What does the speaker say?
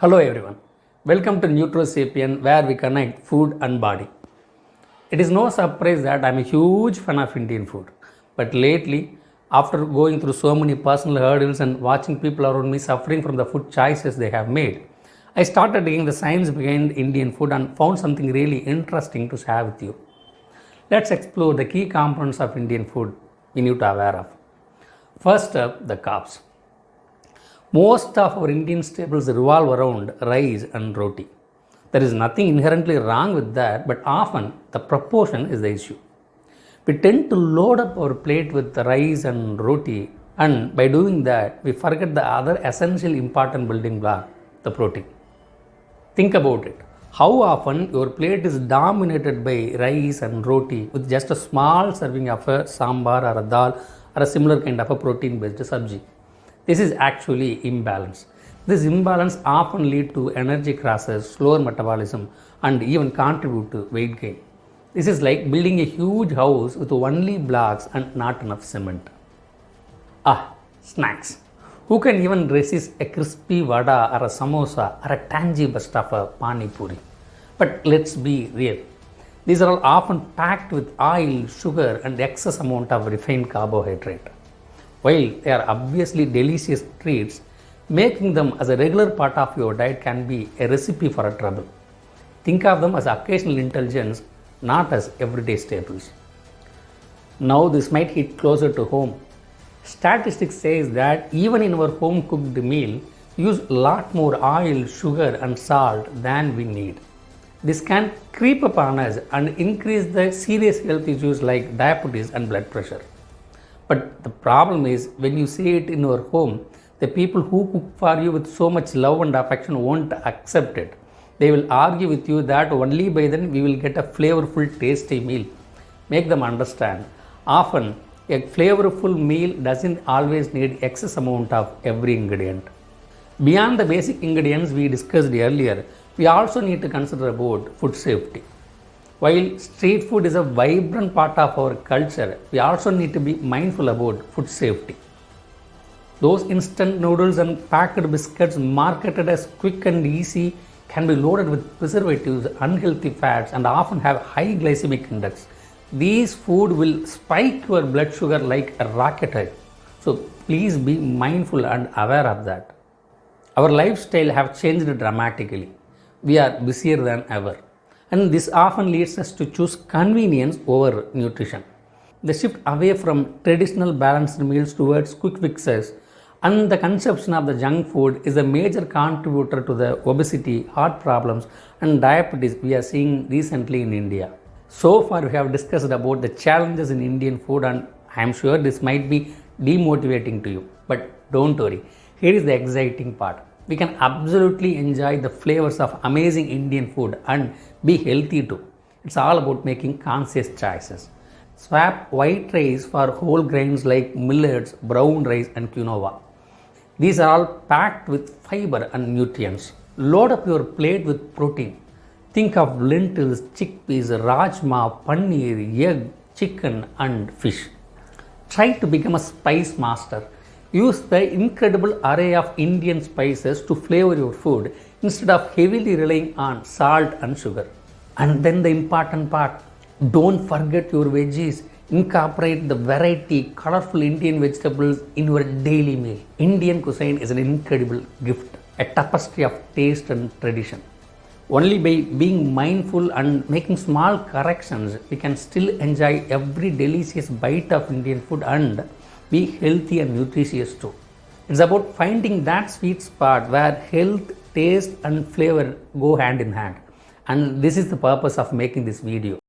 Hello everyone, welcome to Nutro Sapien where we connect food and body. It is no surprise that I am a huge fan of Indian food. But lately, after going through so many personal hurdles and watching people around me suffering from the food choices they have made, I started digging the science behind Indian food and found something really interesting to share with you. Let's explore the key components of Indian food we need to aware of. First up, the carbs. Most of our Indian staples revolve around rice and roti. There is nothing inherently wrong with that, but often the proportion is the issue. We tend to load up our plate with rice and roti, and by doing that, we forget the other essential important building block, the protein. Think about it. How often your plate is dominated by rice and roti with just a small serving of a sambar or a dal or a similar kind of a protein-based sabji. This is actually imbalance. This imbalance often leads to energy crashes, slower metabolism, and even contribute to weight gain. This is like building a huge house with only blocks and not enough cement. Snacks. Who can even resist a crispy vada or a samosa or a tangy burst of a pani puri? But let's be real. These are all often packed with oil, sugar, and excess amount of refined carbohydrate. While they are obviously delicious treats, making them as a regular part of your diet can be a recipe for a trouble. Think of them as occasional indulgence, not as everyday staples. Now this might hit closer to home. Statistics says that even in our home cooked meal, we use a lot more oil, sugar and salt than we need. This can creep upon us and increase the serious health issues like diabetes and blood pressure. But the problem is when you see it in your home, the people who cook for you with so much love and affection won't accept it. They will argue with you that only by then we will get a flavorful, tasty meal. Make them understand. Often, a flavorful meal doesn't always need excess amount of every ingredient. Beyond the basic ingredients we discussed earlier, we also need to consider about food safety. While street food is a vibrant part of our culture, we also need to be mindful about food safety. Those instant noodles and packed biscuits marketed as quick and easy can be loaded with preservatives, unhealthy fats, and often have high glycemic index. These food will spike your blood sugar like a rocket high. So please be mindful and aware of that. Our lifestyle have changed dramatically. We are busier than ever. And this often leads us to choose convenience over nutrition. The shift away from traditional balanced meals towards quick fixes and the consumption of the junk food is a major contributor to the obesity, heart problems, and diabetes we are seeing recently in India. So far, we have discussed about the challenges in Indian food, and I am sure this might be demotivating to you. But don't worry, here is the exciting part. We can absolutely enjoy the flavors of amazing Indian food and be healthy too. It's all about making conscious choices. Swap white rice for whole grains like millets, brown rice and quinoa. These are all packed with fiber and nutrients. Load up your plate with protein. Think of lentils, chickpeas, rajma, paneer, egg, chicken and fish. Try to become a spice master. Use the incredible array of Indian spices to flavor your food instead of heavily relying on salt and sugar. And then the important part, don't forget your veggies. Incorporate the variety, colorful Indian vegetables in your daily meal. Indian cuisine is an incredible gift, a tapestry of taste and tradition. Only by being mindful and making small corrections, we can still enjoy every delicious bite of Indian food and be healthy and nutritious too. It's about finding that sweet spot where health, taste and flavor go hand in hand. And this is the purpose of making this video.